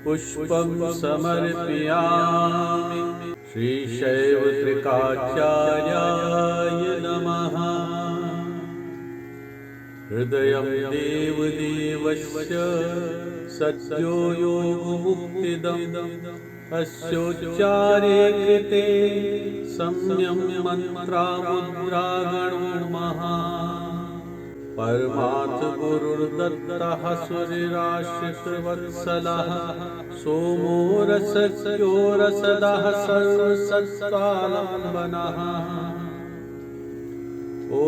पुष्पं समर्पयामि। श्रीशैवत्रिकाचार्याय नमः। हृदयं देवदेवस्य सद्यो योगमुक्तिदम् अस्योच्चारे कृते सम्यं मन्त्रामुद्रागणो महान्। परमार्थ गुरुर्दत्तः सूर्यराशिवत्सलः सोमो रसज्ञो रसदः सर्वसत्त्वालम्बनः। ॐ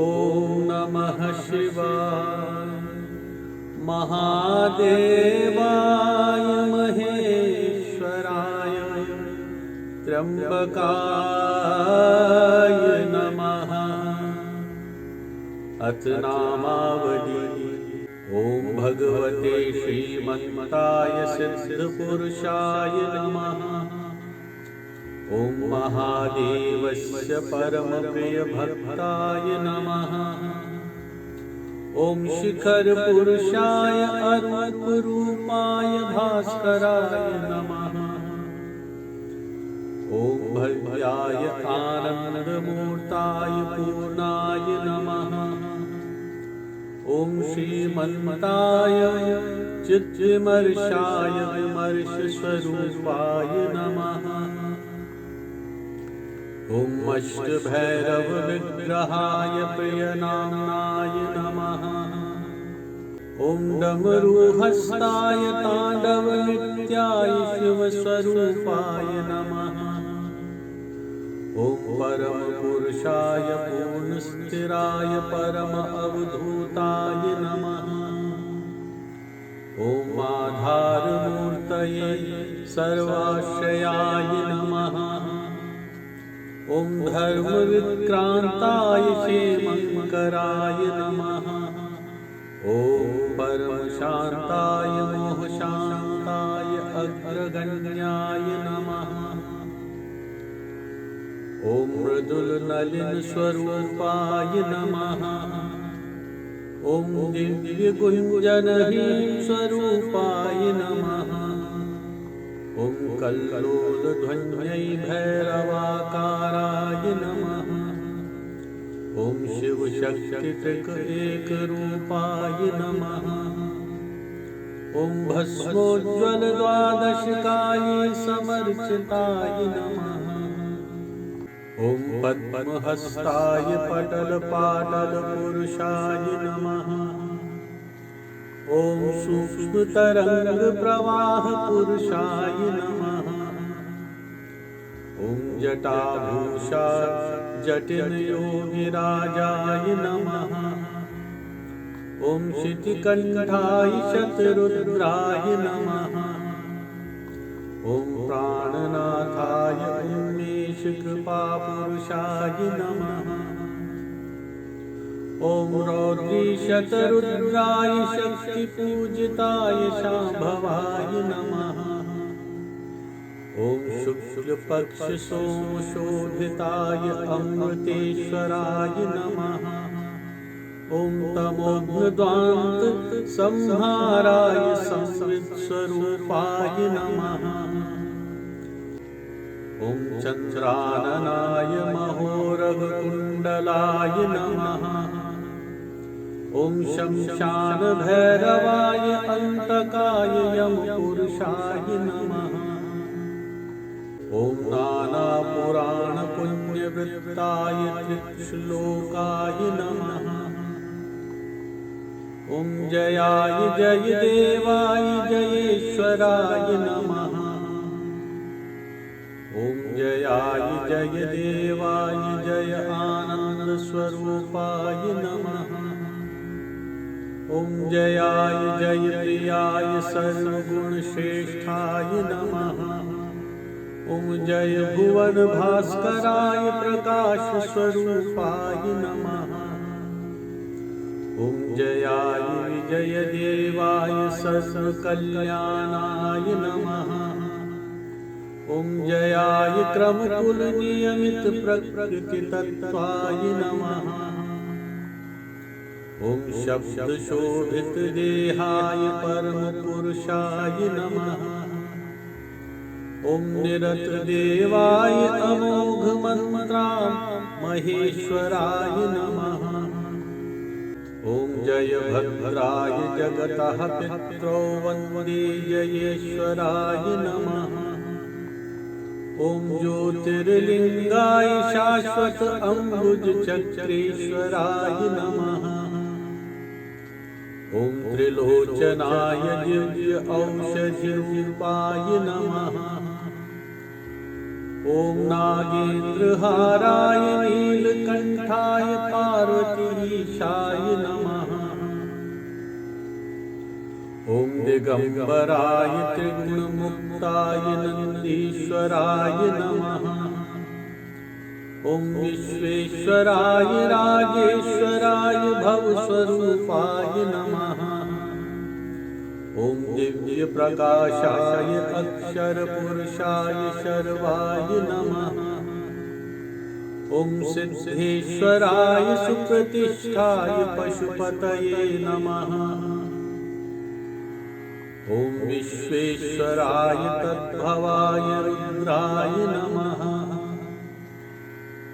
नमः शिवाय महादेवाय महेश्वराय त्र्यंबकाय नमः। अथ नामावली। ॐ भगवते श्रीमन्मताय सिद्धपुरुषाय नमः। ॐ महादेवस्य परमप्रियभक्ताय नमः। ॐ शिखरपुरुषाय अरूपरूपाय भास्कराय नमः। ॐ भव्याय आनन्दमूर्ताय पूर्णाय नमः। ॐ श्रीमन्मताय चिद्विमर्शाय विमर्शस्वरूपाय नमः। ॐ अष्टभैरवविग्रहाय प्रियनाम्नाय नमः। ॐ डमरूहस्ताय ताण्डवनृत्याय शिवस्वरूपाय नमः। ॐ परमपुरुषाय पूर्णस्थिराय परमावधूताय नमः। ॐ आधारमूर्तये सर्वाश्रयाय नमः। ॐ धर्मविक्रान्ताय क्षेमङ्कराय नमः। ॐ परमशान्ताय मोहशान्ताय अग्रगण्याय नमः। ॐ मृदुलनलिनस्वरूपाय नमः। ॐ दिव्यगुञ्जनहीन स्वरूपाय नमः। ॐ कल्लोलध्वन्यै भैरवाकाराय नमः। ॐ शिवशक्तित्रिक एकरूपाय नमः। ॐ भस्मोज्ज्वलद्वादशकाये समर्चिताय नमः। ॐ पद्महस्ताय पटलपाटलपुरुषाय नमः। ॐ सूक्ष्मतरङ्गप्रवाहपुरुषाय नमः। ॐ जटाभूषा जटिलयोगिराजाय नमः। ॐ शितिकण्ठाय शतरुद्राय नमः। ॐ प्राणनाथाय उन्मेषकृपापुरुषाय नमः। ॐ रौद्रीशतरुद्राय शक्तिपूजिताय शाम्भवाय नमः। ॐ शुक्लपक्षसोमशोभिताय अमृतेश्वराय नमः। ॐ तमोघ्नध्वान्तसंहाराय संवित्स्वरूपाय नमः। ॐ चन्द्राननाय महोरगकुण्डलाय नमः। ॐ शमशानभैरवाय अन्तकाय यमपुरुषाय नमः। ॐ नानापुराणपुण्यवृत्ताय त्रिश्लोकाय नमः। ॐ जयाय जयदेवाय जयेश्वराय नमः। ॐ जयाय जयदेवाय जय आनन्दस्वरूपाय नमः। ॐ जयाय जयप्रियाय सर्वगुणश्रेष्ठाय नमः। ॐ जय भुवनभास्कराय प्रकाशस्वरूपाय नमः। ॐ जयाय विजयदेवाय सर्वकल्याणाय नमः। ॐ जयाय क्रमकुलनियमितप्रकृतितत्त्वाय नमः। ॐ शब्दशोभितदेहाय परमपुरुषाय नमः। ॐ निरतदेवाय अमोघमन्त्रा महेश्वराय नमः। ॐ जयभद्राय जगतः पितरो वन्दे जयेश्वराय नमः। ॐ ज्योतिर्लिङ्गाय शाश्वत अम्बुजचक्रेश्वराय नमः। ॐ त्रिलोचनाय दिव्य औषधिरूपाय नमः। ॐ नागेन्द्रहाराय नीलकण्ठाय पार्वतीशाय नमः। ॐ दिगम्बराय त्रिगुणमुक्ताय नन्दीश्वराय नमः। ॐ विश्वेश्वराय राजेश्वराय भवस्वरूपाय नमः। ॐ दिव्यप्रकाशाय अक्षरपुरुषाय शर्वाय नमः। ॐ सिद्धेश्वराय सुप्रतिष्ठाय पशुपतये नमः। ॐ विश्वेश्वराय तद्भवाय रुद्राय नमः।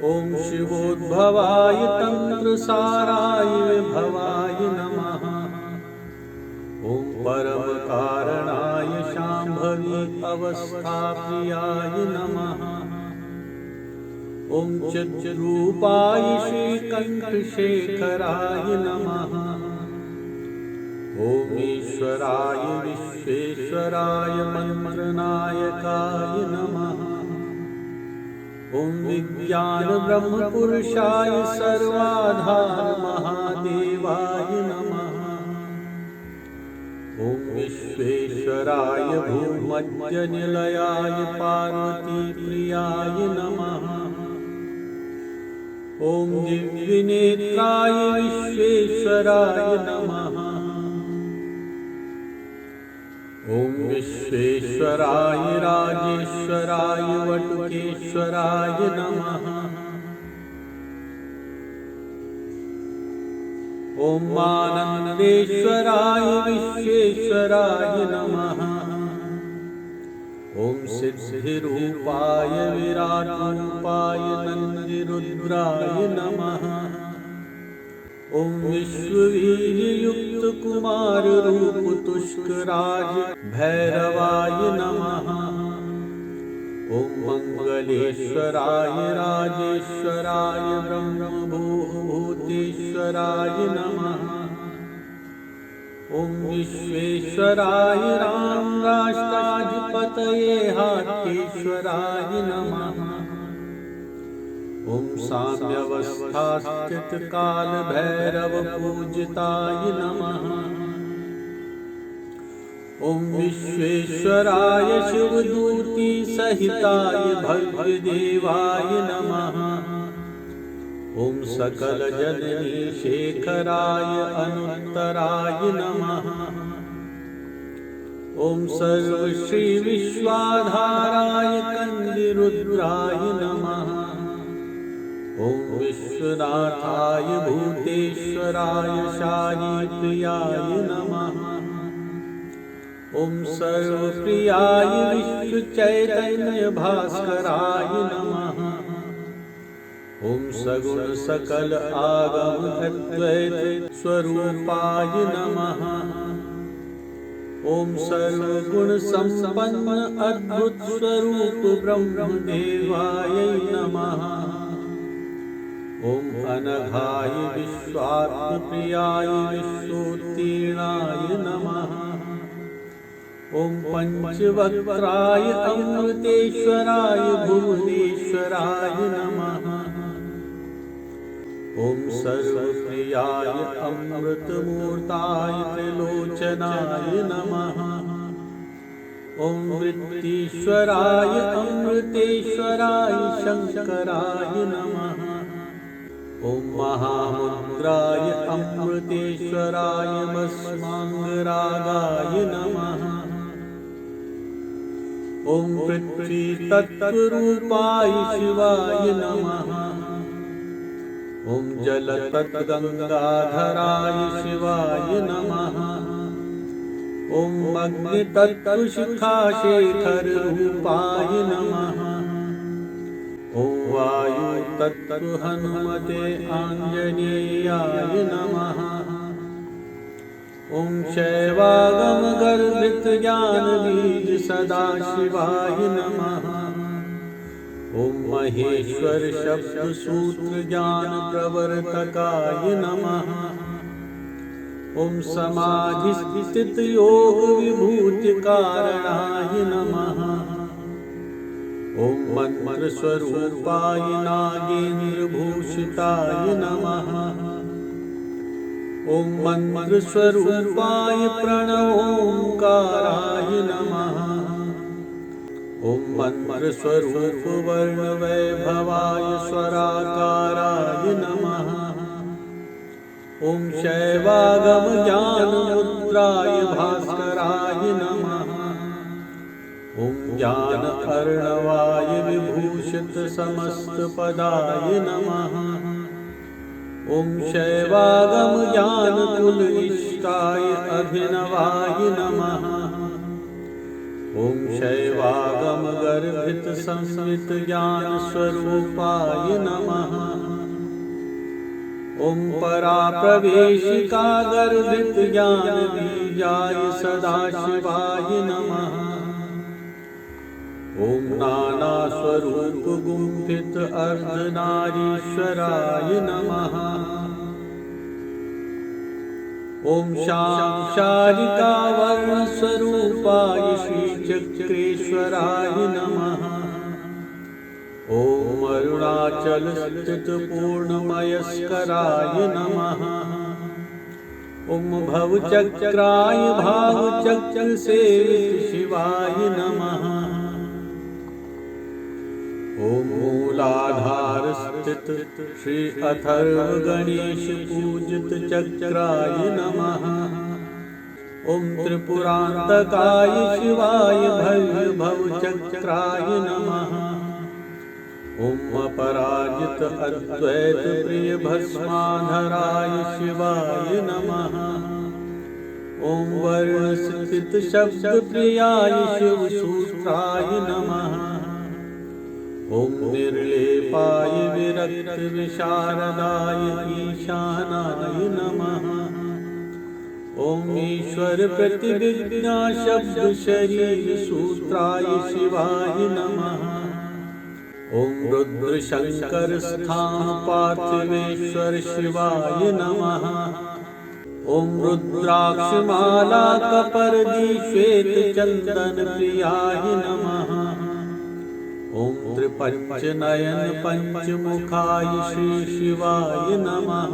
ॐ शिवोद्भवाय तन्त्रसाराय विभवाय नमः। ॐ परमकारणाय शाम्भवी अवस्थाप्रियाय नमः। ॐ चिद्रूपाय श्रीकण्ठशेखराय नमः। ॐ ईश्वराय विश्वेश्वराय मन्त्रनायकाय नमः। ॐ विज्ञानब्रह्मपुरुषाय सर्वाधार महादेवाय नमः। ॐ विश्वेश्वराय भूमध्यनिलयाय पार्वतीप्रियाय नमः। ॐ दिव्यनेत्राय विश्वेश्वराय नमः। ॐ विश्वेश्वराय राजेश्वराय वटुकेश्वराय नमः। ॐ आनन्देश्वराय विश्वेश्वराय नमः। ॐ सिद्धिरूपाय विराट्रूपाय नन्दिरुद्राय नमः। ॐ विश्ववीर्ययुक्तकुमाररूपतुष्कराज भैरवाय नमः। ॐ मङ्गलेश्वराय राजेश्वराय ब्रह्मभूतेश्वराय नमः। ॐ विश्वेश्वराय रामराष्ट्राधिपतये हाटकेश्वराय नमः। ॐ साम्यवस्थास्थितकालभैरवपूजिताय नमः। ॐ विश्वेश्वराय शिवदूतीसहिताय भव्यदेवाय नमः। ॐ सकलजननी शेखराय अनुत्तराय नमः। ॐ सर्वश्रीविश्वाधाराय कन्दिरुद्राय नमः। ॐ विश्वनाथाय भूतेश्वराय शायीप्रियाय नमः। ॐ सर्वप्रियाय विश्वचैतन्यभास्कराय नमः। ॐ सगुण सकल आगम अद्वैत स्वरूपाय नमः। ॐ सर्वगुण संपन्न अद्भुत स्वरूप ब्रह्मदेवाय नमः। ॐ अनघाय विश्वात्मप्रियाय विश्वोत्तीर्णाय नमः। ॐ पंचवक्त्राय अमृतेश्वराय भुवनेश्वराय नमः। ॐ सर्वप्रियाय अमृतमूर्ताय त्रिलोचनाय नमः। ॐ वृत्तीश्वराय अमृतेश्वराय शङ्कराय नमः। ॐ महामुद्राय अमृतेश्वराय भस्माङ्गरागाय नमः। ॐ पृथ्वीतत्त्वरूपाय शिवाय नमः। ॐ जलतत्गङ्गाधराय शिवाय नमः। ॐ अग्नितत्त्वशिखाशेखर रूपाय नमः। ॐ वायुतत्त्व हनुमते आञ्जनेयाय नमः। ॐ शैवागम गर्भित ज्ञान बीज सदाशिवाय नमः। ॐ महेश्वर शब्द सूत्र ज्ञान प्रवर्तकाय नमः। ॐ समाधि स्थित योग विभूति कारणाय नमः। ॐ मंत्र स्वरूपाय नागेन्द्र भूषिताय नमः। ॐ मंत्र स्वरूपाय प्रणवोंकाराय नमः। ॐ मंत्र स्वरूप वर्ण वैभवाय स्वराकाराय नमः। ॐ शैवागम ज्ञान मुद्राय भास्कराय नमः। ॐ ज्ञान अर्णवाय विभूषित समस्त पदाय नमः। ॐ शैवागम ज्ञान कुल इष्टाय अभिनवाय नमः। ॐ शैवागम गर्भित संस्मित ज्ञान स्वरूपाय नमः। ॐ परा प्रवेशिका गर्भित ज्ञान बीजाय सदाशिवाय नमः। ॐ नाना स्वरूप गुम्फित अर्धनारीश्वराय नमः। ॐ श्याम शारिका वर्ण स्वरूपाय श्रीचक्रेश्वराय नमः। ॐ अरुणाचल स्थित पूर्णमयस्कराय नमः। ॐ भवचक्राय भावचक्र सेवित शिवाय नमः। ॐ मूलाधार स्थित श्री अथर्व गणेश पूजित चक्राय नमः। ॐ त्रिपुरान्तकाय शिवाय भव्य भवचक्राय नमः। ॐ अपराजित अद्वैत प्रिय भस्माधराय शिवाय नमः। ॐ वर्ण स्थित शब्द प्रियाय शिव सूत्राय नमः। ॐ निर्लेपाय विरक्त विशारदाय ईशानाय नमः। ॐ ईश्वर प्रतिविज्ञा शब्द शरीर सूत्राय शिवाय नमः। ॐ रुद्र शंकर स्थान पार्थिवेश्वर शिवाय नमः। ॐ रुद्राक्षमाला कपर्दी श्वेत चंदन प्रियाय नमः। ॐ त्रिपंचनयन पंचमुखाय श्री शिवाय नमः।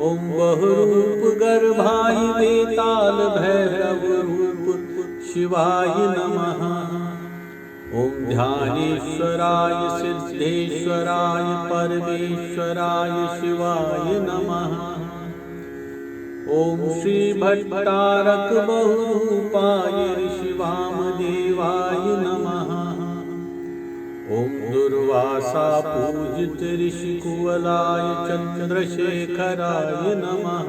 ॐ बहुरूप गर्भाय वेताल भैरव रूप शिवाय नमः। ॐ ध्यानेश्वराय सिद्धेश्वराय परमेश्वराय शिवाय नमः। ॐ श्री भट्टारक बहुरूपाय ऋषिवामदेवाय नमः। ॐ दुर्वासा पूजित ऋषिकुवलाय चंद्रशेखराय नमः।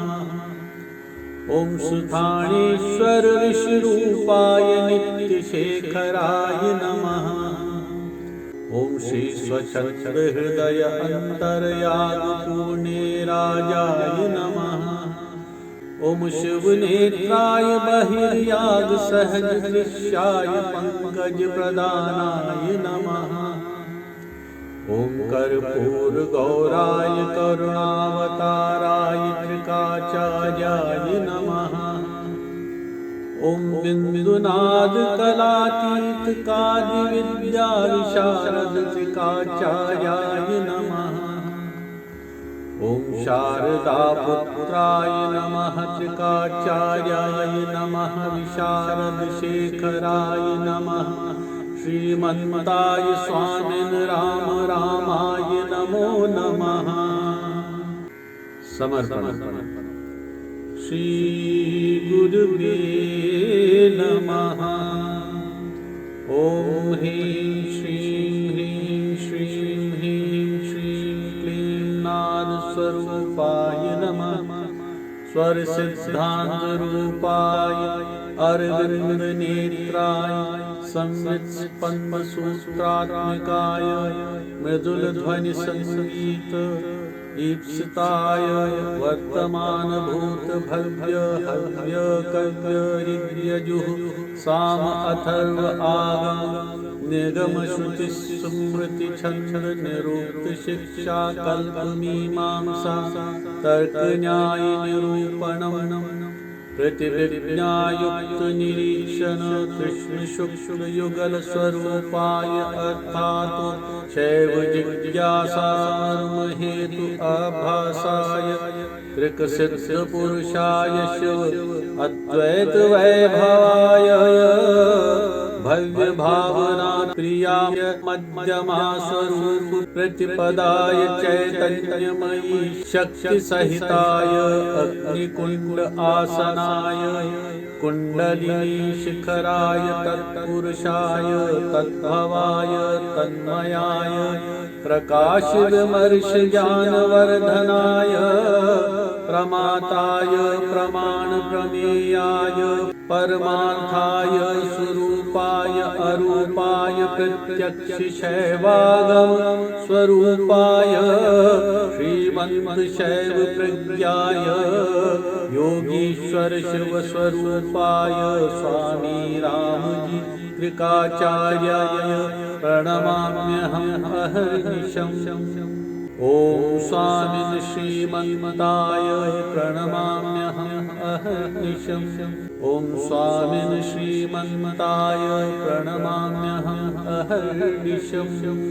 ॐ सुधाणेश्वर ऋषिरूपाय नित्यशेखराय नमः। ॐ श्री स्वच्छंद हृदय अंतर्याग पूर्णेराजाय नमः। ॐ शिवनेत्राय बहिर्याग सहज दृश्याय पंकज प्रदानाय नमः। ॐ कर्पूर गौराय करुणावताराय त्रिकाचार्याय नमः। ॐ बिंदुनाद कलातीत कादि विद्या विशारद त्रिकाचार्याय नमः। ॐ शारदा पुत्राय नमः त्रिकाचार्याय नमः। विशारद शेखराय नमः। श्रीमन्मताय स्वामिन् राम रामाय नमो नमः। समर्पण श्री गुरुवे नमः। ॐ ह्रीं श्रीं ह्रीं श्रीं ह्रीं श्रीं क्लीं नाद स्वरूपाय नमः। स्वर सिद्धांत रूपाय अरविंद नेत्राय संवित स्पंद सूत्रात्मिकाय मृदुल ध्वनि संगीत ईप्सिताय वर्तमान भूत भव्य हव्य कव्य ऋग्यजुः साम अथर्व आगम निगम श्रुति स्मृति छंद निरुक्त शिक्षा कल्प मीमांसा तर्क न्याय निरूपणम् प्रतिविज्ञायुक्त निरीक्षण कृष्ण शुक्ल युगल स्वरूपाय अर्थात शैव जिज्ञासा हेतु आभासाय त्रिक सिद्ध पुरुषाय शिव अद्वैत वैभवाय भव्य भावना प्रियाय मध्यमा स्वरूप प्रतिपदाय चैतन्यमयी शक्ति सहिताय अग्निकुंड आसनाय कुंडलिनी शिखराय तत्पुरुषाय तद्भवाय तन्मयाय प्रकाश विमर्श ज्ञानवर्धनाय प्रमाताय प्रमाण प्रमेयाय परमार्थाय स्वरूपाय अरूपाय प्रत्यक्ष शैवागम स्वरूपाय श्रीमन्त शैव प्रज्ञाय योगीश्वर शिव स्वरूपाय स्वामी रामजी त्रिकाचार्याय प्रणमाम्यहम् अहर्निशम्। ओम स्वामिन् श्रीमन्मताय प्रणमाम्यहम् अहर्निशम्। ओम स्वामिन् श्रीमन्मताय प्रणमाम्यहम् अहर्निशम्।